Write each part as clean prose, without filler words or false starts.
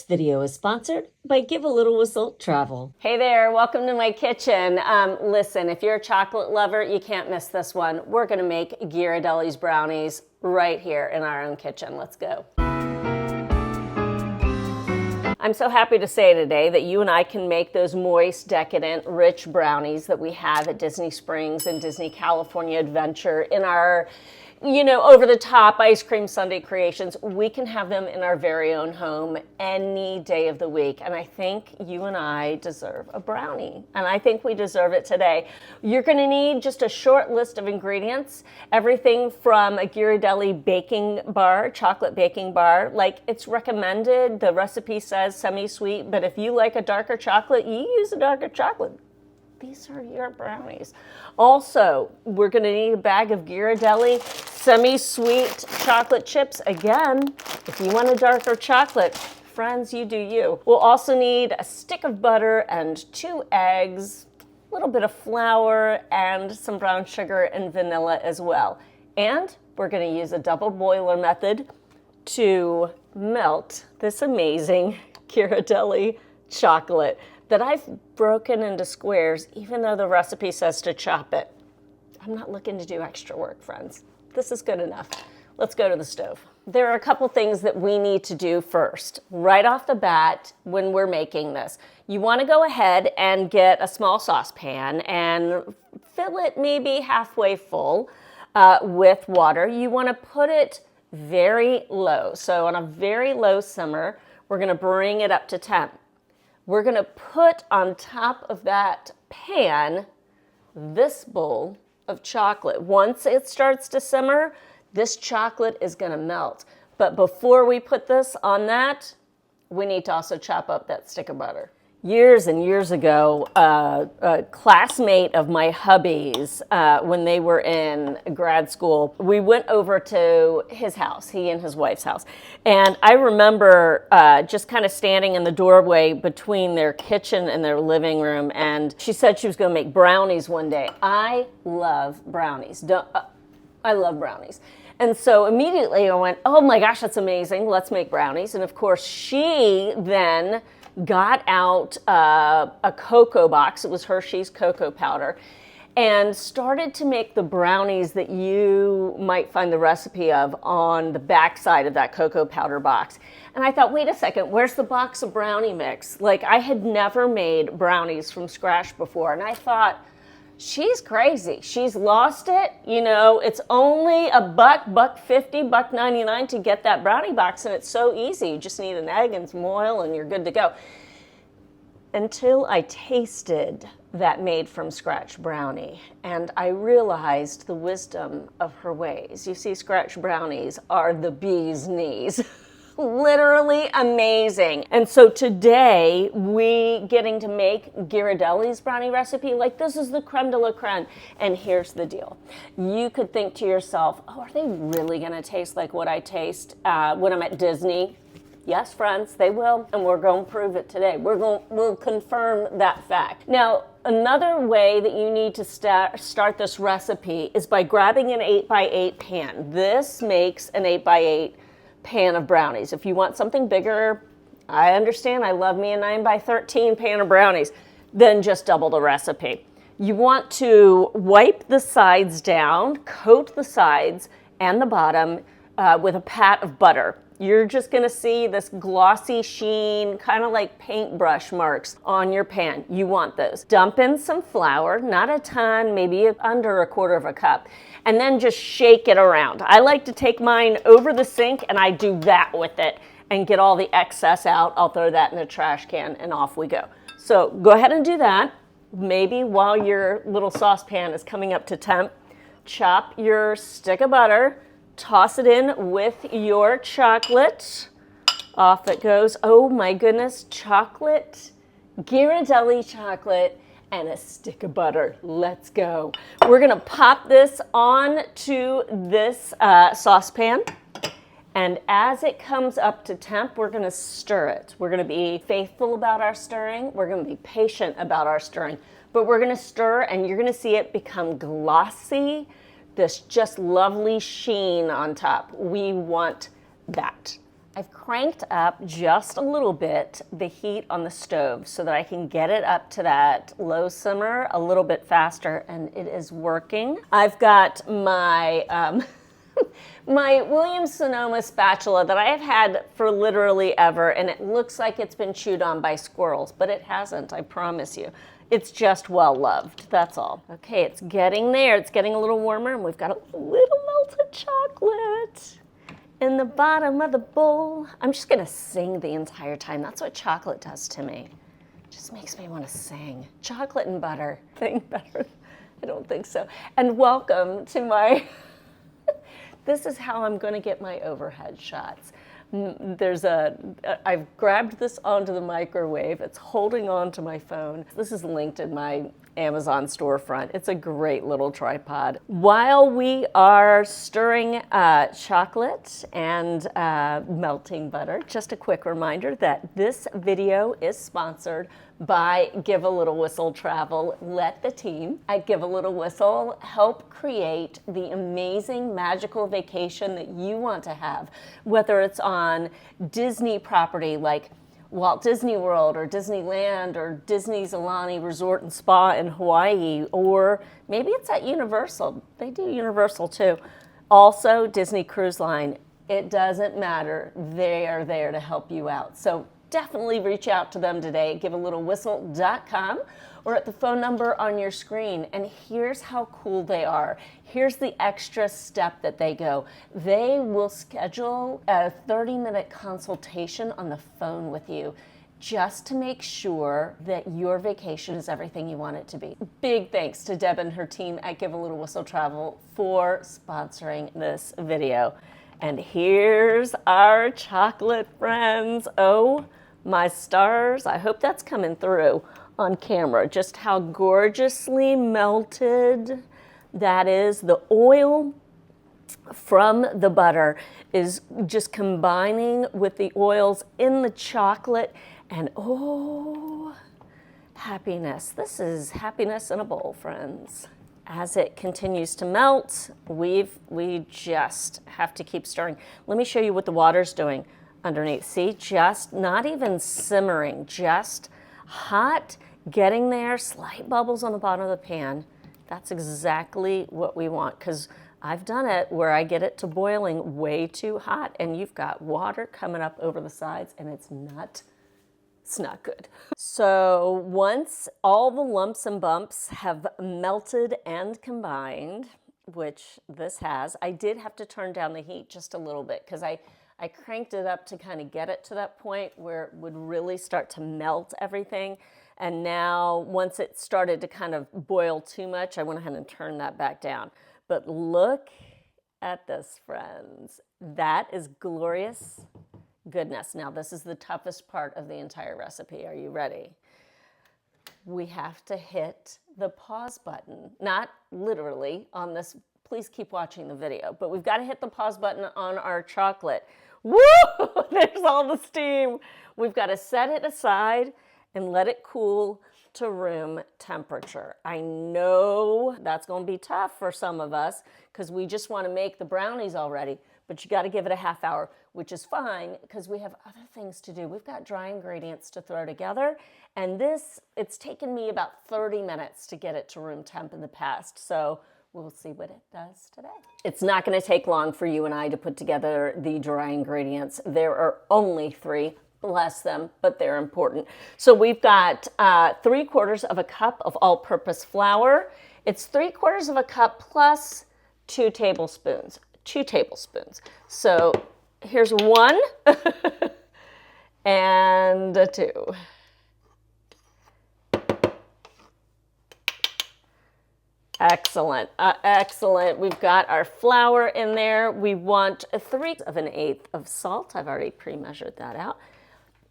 video is sponsored by Give a Little Whistle Travel. Hey there, welcome to my kitchen. Listen, if you're a chocolate lover, you can't miss this one. We're gonna make Ghirardelli's brownies right here in our own kitchen. Let's go. I'm so happy to say today that you and I can make those moist, decadent, rich brownies that we have at Disney Springs and Disney California Adventure in our, over-the-top ice cream sundae creations. We can have them in our very own home any day of the week. And I think you and I deserve a brownie. And I think we deserve it today. You're going to need just a short list of ingredients. Everything from a Ghirardelli baking bar, chocolate baking bar. Like it's recommended, the recipe says semi-sweet, but if you like a darker chocolate, you use a darker chocolate. These are your brownies. Also, we're going to need a bag of Ghirardelli semi-sweet chocolate chips. Again, if you want a darker chocolate, friends, you do you. We'll also need a stick of butter and 2 eggs, a little bit of flour, and some brown sugar and vanilla as well. And we're going to use a double boiler method to melt this amazing Ghirardelli chocolate that I've broken into squares, even though the recipe says to chop it. I'm not looking to do extra work, friends. This is good enough. Let's go to the stove. There are a couple things that we need to do first, right off the bat when we're making this. You want to go ahead and get a small saucepan and fill it maybe halfway full with water. You want to put it very low. So on a very low simmer, we're going to bring it up to temp. We're going to put on top of that pan this bowl of chocolate. Once it starts to simmer, this chocolate is going to melt. But before we put this on that, we need to also chop up that stick of butter. Years and years ago, a classmate of my hubby's, when they were in grad school, we went over to his house, he and his wife's house. And I remember just kind of standing in the doorway between their kitchen and their living room. And she said she was going to make brownies one day. I love brownies. I love brownies. And so immediately I went, oh my gosh, that's amazing. Let's make brownies. And of course, she then got out a cocoa box. It was Hershey's cocoa powder, and started to make the brownies that you might find the recipe of on the back side of that cocoa powder box. And I thought, wait a second, where's the box of brownie mix? Like, I had never made brownies from scratch before, and I thought, she's crazy. She's lost it. It's only $1.50, $1.99 to get that brownie box, and it's so easy. You just need an egg and some oil, and you're good to go. Until I tasted that made from scratch brownie, and I realized the wisdom of her ways. You see, scratch brownies are the bee's knees. Literally amazing. And so today, we getting to make Ghirardelli's brownie recipe. Like, this is the creme de la creme. And here's the deal. You could think to yourself, oh, are they really gonna taste like what I taste when I'm at Disney? Yes, friends, they will, and we're going to prove it today. We'll confirm that fact. Now, another way that you need to start this recipe is by grabbing an 8x8 pan. This makes an 8x8 pan of brownies. If you want something bigger, I understand. I love me a 9x13 pan of brownies. Then just double the recipe. You want to wipe the sides down, coat the sides and the bottom with a pat of butter. You're just going to see this glossy sheen, kind of like paintbrush marks on your pan. You want those. Dump in some flour, not a ton, maybe under 1/4 cup, and then just shake it around. I like to take mine over the sink, and I do that with it and get all the excess out. I'll throw that in the trash can, and off we go. So go ahead and do that. Maybe while your little saucepan is coming up to temp, chop your stick of butter, toss it in with your chocolate. Off it goes. Oh my goodness, chocolate, Ghirardelli chocolate, and a stick of butter. Let's go. We're gonna pop this on to this saucepan. And as it comes up to temp, we're gonna stir it. We're gonna be faithful about our stirring. We're gonna be patient about our stirring. But we're gonna stir, and you're gonna see it become glossy, this just lovely sheen on top. We want that. I've cranked up just a little bit the heat on the stove so that I can get it up to that low simmer a little bit faster, and it is working. I've got my my Williams-Sonoma spatula that I have had for literally ever, and it looks like it's been chewed on by squirrels, but it hasn't, I promise you. It's just well loved, that's all. Okay, it's getting there. It's getting a little warmer, and we've got a little melted chocolate in the bottom of the bowl. I'm just gonna sing the entire time. That's what chocolate does to me. It just makes me wanna sing. Chocolate and butter, thing better? I don't think so. And welcome to my, this is how I'm gonna get my overhead shots. I've grabbed this onto the microwave. It's holding on to my phone. This is linked in my Amazon storefront. It's a great little tripod. While we are stirring chocolate and melting butter, just a quick reminder that this video is sponsored by Give a Little Whistle Travel. Let the team at Give a Little Whistle help create the amazing magical vacation that you want to have, whether it's on Disney property like Walt Disney World or Disneyland or Disney's Aulani Resort and Spa in Hawaii, or maybe it's at Universal. They do Universal too. Also, Disney Cruise Line. It doesn't matter. They are there to help you out. So definitely reach out to them today at givealittlewhistle.com or at the phone number on your screen. And here's how cool they are. Here's the extra step that they go. They will schedule a 30-minute consultation on the phone with you just to make sure that your vacation is everything you want it to be. Big thanks to Deb and her team at Give a Little Whistle Travel for sponsoring this video. And here's our chocolate, friends. Oh my stars. I hope that's coming through on camera, just how gorgeously melted that is. The oil from the butter is just combining with the oils in the chocolate, and oh, happiness. This is happiness in a bowl, friends. As it continues to melt, we just have to keep stirring. Let me show you what the water's doing underneath. See, just not even simmering, just hot, getting there, slight bubbles on the bottom of the pan. That's exactly what we want, because I've done it where I get it to boiling way too hot and you've got water coming up over the sides and it's not good. So once all the lumps and bumps have melted and combined, which this has, I did have to turn down the heat just a little bit because I cranked it up to kind of get it to that point where it would really start to melt everything. And now once it started to kind of boil too much, I went ahead and turned that back down. But look at this, friends. That is glorious goodness. Now this is the toughest part of the entire recipe. Are you ready? We have to hit the pause button, not literally on this. Please keep watching the video, but we've got to hit the pause button on our chocolate. Woo! There's all the steam. We've got to set it aside and let it cool to room temperature. I know that's going to be tough for some of us because we just want to make the brownies already, but you got to give it a half hour, which is fine because we have other things to do. We've got dry ingredients to throw together, and it's taken me about 30 minutes to get it to room temp in the past, so we'll see what it does today. It's not going to take long for you and I to put together the dry ingredients. There are only 3. Bless them, but they're important. So we've got 3/4 of a cup of all-purpose flour. It's 3/4 of a cup plus 2 tablespoons. 2 tablespoons. So here's 1 and 2. Excellent, excellent. We've got our flour in there. We want 3/8 of salt. I've already pre-measured that out.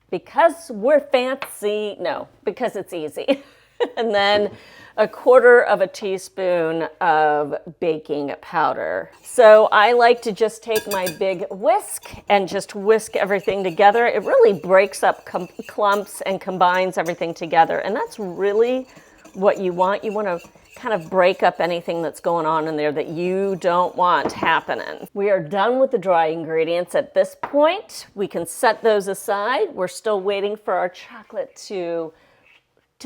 Because we're fancy, no, because it's easy. And then 1/4 teaspoon of baking powder. So I like to just take my big whisk and just whisk everything together. It really breaks up clumps and combines everything together. And that's really what you want. You want to kind of break up anything that's going on in there that you don't want happening. We are done with the dry ingredients at this point. We can set those aside. We're still waiting for our chocolate to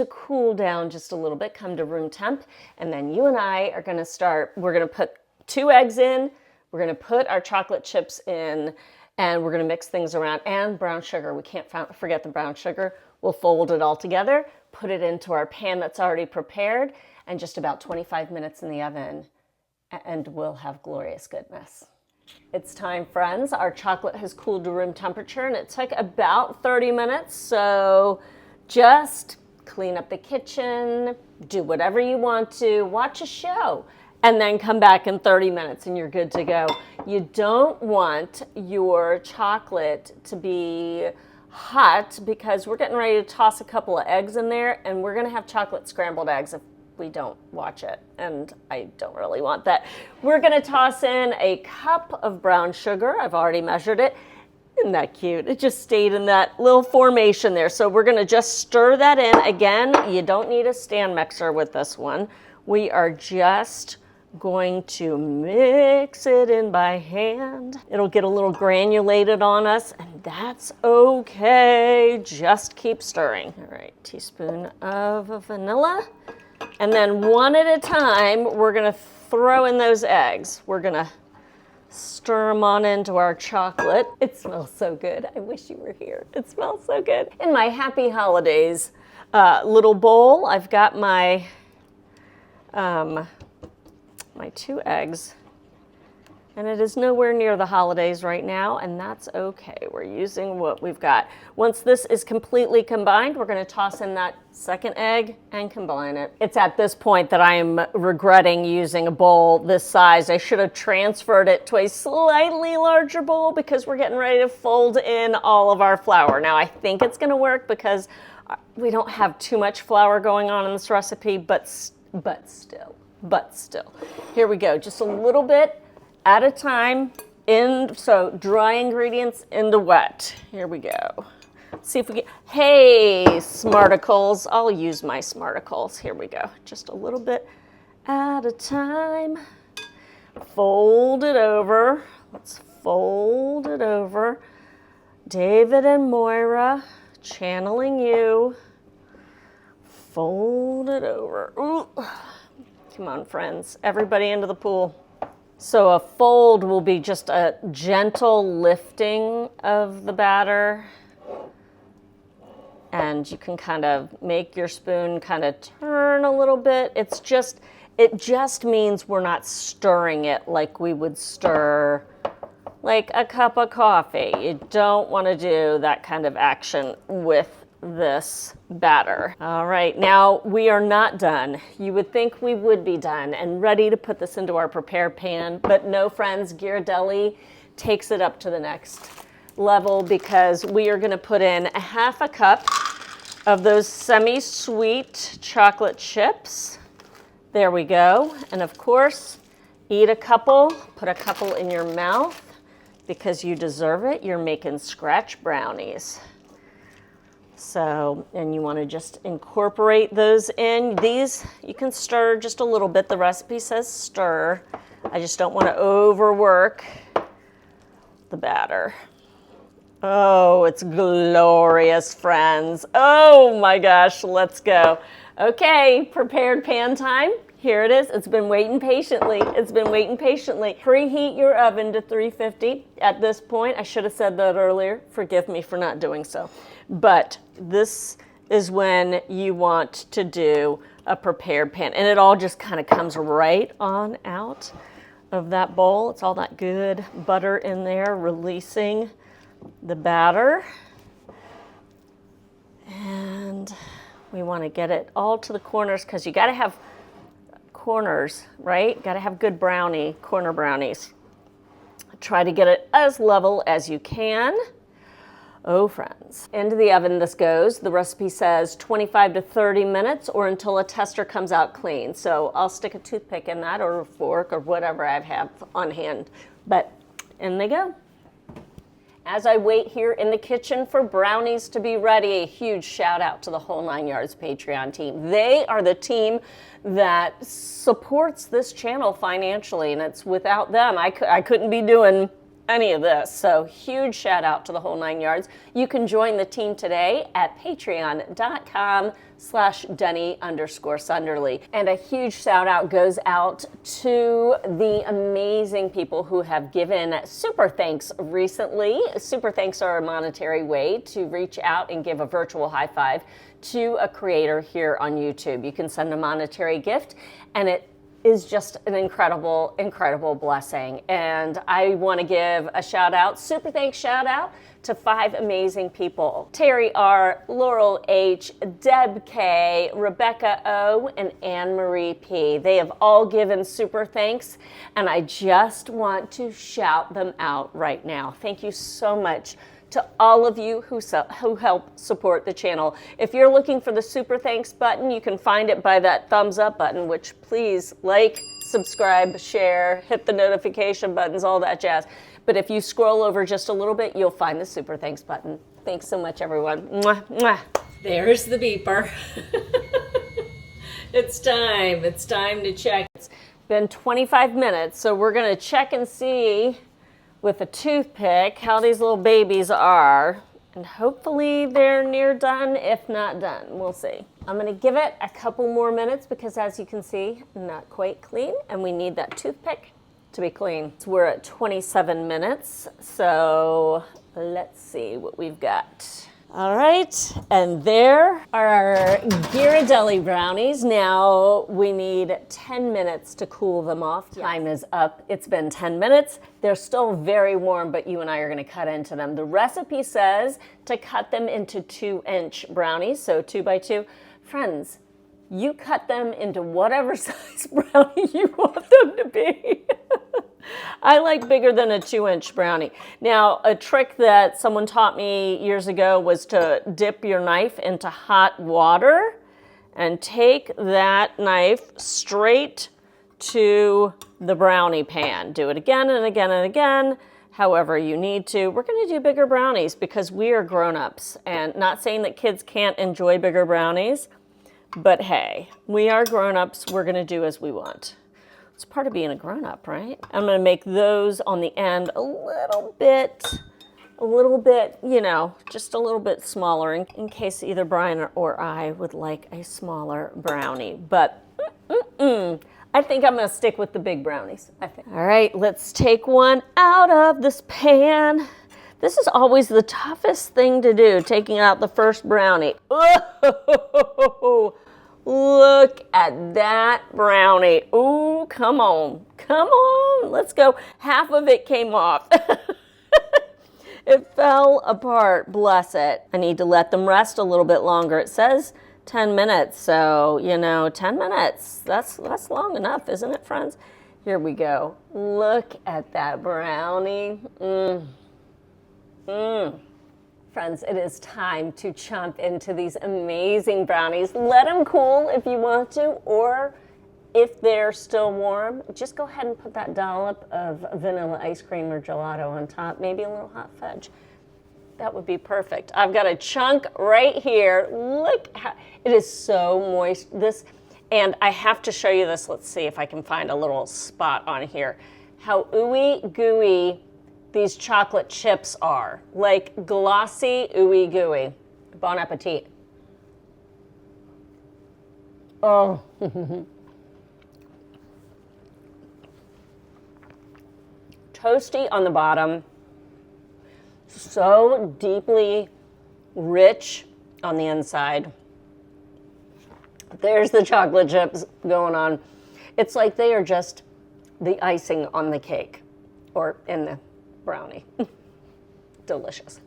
cool down just a little bit, come to room temp. And then you and I are gonna start, we're gonna put 2 eggs in, we're gonna put our chocolate chips in, and we're gonna mix things around, and brown sugar. We can't forget the brown sugar. We'll fold it all together, put it into our pan that's already prepared, and just about 25 minutes in the oven, and we'll have glorious goodness. It's time, friends. Our chocolate has cooled to room temperature, and it took about 30 minutes, so just clean up the kitchen, do whatever you want to, watch a show, and then come back in 30 minutes and you're good to go. You don't want your chocolate to be hot because we're getting ready to toss a couple of eggs in there, and we're gonna have chocolate scrambled eggs if we don't watch it, and I don't really want that. We're gonna toss in a cup of brown sugar. I've already measured it. Isn't that cute? It just stayed in that little formation there. So we're gonna just stir that in. Again, you don't need a stand mixer with this one. We are just going to mix it in by hand. It'll get a little granulated on us, and that's okay. Just keep stirring. All right, teaspoon of vanilla. And then one at a time, we're gonna throw in those eggs. We're gonna stir them on into our chocolate. It smells so good. I wish you were here. It smells so good. In my Happy Holidays little bowl, I've got my my 2 eggs, and it is nowhere near the holidays right now, and that's okay. We're using what we've got. Once this is completely combined, we're gonna toss in that second egg and combine it. It's at this point that I'm regretting using a bowl this size. I should have transferred it to a slightly larger bowl because we're getting ready to fold in all of our flour. Now I think it's gonna work because we don't have too much flour going on in this recipe, but still. Here we go, just a little bit at a time, so dry ingredients into wet. Here we go. See if we get, hey, Smarticles. I'll use my Smarticles. Here we go. Just a little bit at a time. Fold it over. Let's fold it over. David and Moira, channeling you. Fold it over. Ooh. Come on, friends. Everybody into the pool. So a fold will be just a gentle lifting of the batter. And you can kind of make your spoon kind of turn a little bit. It just means we're not stirring it like we would stir like a cup of coffee. You don't want to do that kind of action with this batter. All right, now we are not done. You would think we would be done and ready to put this into our prepared pan, but no, friends, Ghirardelli takes it up to the next level because we are going to put in a 1/2 cup of those semi-sweet chocolate chips. There we go. And of course, eat a couple, put a couple in your mouth because you deserve it. You're making scratch brownies. So, and you want to just incorporate those in. These, you can stir just a little bit. The recipe says stir. I just don't want to overwork the batter. Oh, it's glorious, friends. Oh my gosh, let's go. Okay, prepared pan time. Here it is. It's been waiting patiently. Preheat your oven to 350. At this point, I should have said that earlier. Forgive me for not doing so. But this is when you want to do a prepared pan. And it all just kind of comes right on out of that bowl. It's all that good butter in there, releasing the batter. And we want to get it all to the corners because you got to have corners, right? Got to have good corner brownies. Try to get it as level as you can. Oh, friends. Into the oven this goes. The recipe says 25 to 30 minutes or until a tester comes out clean. So I'll stick a toothpick in that or a fork or whatever I have on hand. But in they go. as I wait here in the kitchen for brownies to be ready, a huge shout out to the Whole 9 Yards Patreon team. They are the team that supports this channel financially, and it's without them, I couldn't be doing any of this. So huge shout out to the Whole 9 Yards. You can join the team today at patreon.com/Denny_Sunderly. And a huge shout out goes out to the amazing people who have given super thanks recently. Super thanks are a monetary way to reach out and give a virtual high five to a creator here on YouTube. You can send a monetary gift, and it is just an incredible, incredible blessing. And I want to give a shout out, super thanks shout out to 5 amazing people: Terry R., Laurel H., Deb K., Rebecca O., and Anne Marie P. They have all given super thanks, and I just want to shout them out right now. Thank you so much to all of you who help support the channel. If you're looking for the super thanks button, you can find it by that thumbs up button, which please like, subscribe, share, hit the notification buttons, all that jazz. But if you scroll over just a little bit, you'll find the super thanks button. Thanks so much, everyone. Mwah, mwah. There's the beeper. It's time to check. It's been 25 minutes, so we're gonna check and see with a toothpick how these little babies are, and hopefully they're near done, if not done. We'll see. I'm gonna give it a couple more minutes because, as you can see, not quite clean, and we need that toothpick to be clean. So we're at 27 minutes, so let's see what we've got. All right, and there are our Ghirardelli brownies. Now we need 10 minutes to cool them off. Yes. Time is up. It's been 10 minutes. They're still very warm, but you and I are gonna cut into them. The recipe says to cut them into 2-inch brownies, so 2 by 2. Friends, you cut them into whatever size brownie you want them to be. I like bigger than a 2-inch brownie. Now, a trick that someone taught me years ago was to dip your knife into hot water and take that knife straight to the brownie pan. Do it again and again and again, however you need to. We're gonna do bigger brownies because we are grown-ups, and not saying that kids can't enjoy bigger brownies, but hey, we are grown-ups, we're gonna do as we want. It's part of being a grown-up, right? I'm gonna make those on the end a little bit, you know, just a little bit smaller in case either Brian or I would like a smaller brownie. But I think I'm gonna stick with the big brownies, I think. All right, let's take one out of this pan. This is always the toughest thing to do, taking out the first brownie. Oh, look at that brownie. Ooh, come on, let's go. Half of it came off. It fell apart, bless it. I need to let them rest a little bit longer. It says 10 minutes, so, you know, 10 minutes, that's long enough, isn't it, friends? Here we go. Look at that brownie. Friends, it is time to chomp into these amazing brownies. Let them cool if you want to, or if they're still warm, just go ahead and put that dollop of vanilla ice cream or gelato on top, maybe a little hot fudge. That would be perfect. I've got a chunk right here. Look how, it is so moist. And I have to show you this. Let's see if I can find a little spot on here. How ooey gooey these chocolate chips are. Like glossy, ooey gooey. Bon appetit. Oh. Toasty on the bottom. So deeply rich on the inside. There's the chocolate chips going on. It's like they are just the icing on the cake or in the brownie. Delicious.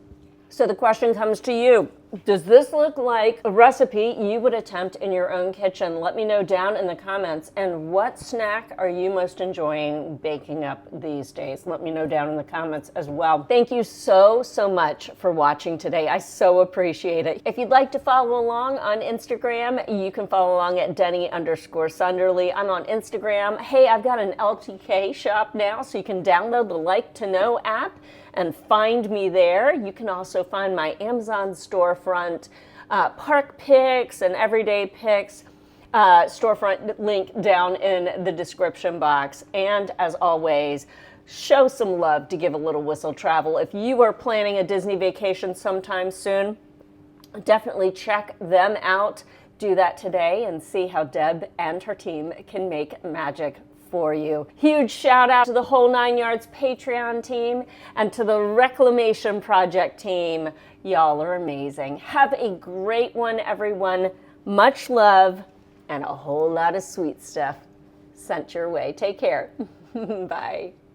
So the question comes to you. Does this look like a recipe you would attempt in your own kitchen? Let me know down in the comments. And what snack are you most enjoying baking up these days? Let me know down in the comments as well. Thank you so much for watching today. I so appreciate it. If you'd like to follow along on Instagram, you can follow along at Denny_Sunderly. I'm on Instagram. Hey, I've got an LTK shop now, so you can download the Like to Know app and find me there. You can also find my Amazon storefront, park pics and everyday pics, storefront link down in the description box. And as always, show some love to Give a Little Whistle Travel. If you are planning a Disney vacation sometime soon, definitely check them out. Do that today and see how Deb and her team can make magic for you. Huge shout out to the Whole 9 Yards Patreon team and to the Reclamation Project team. Y'all are amazing. Have a great one, everyone. Much love and a whole lot of sweet stuff sent your way. Take care. Bye.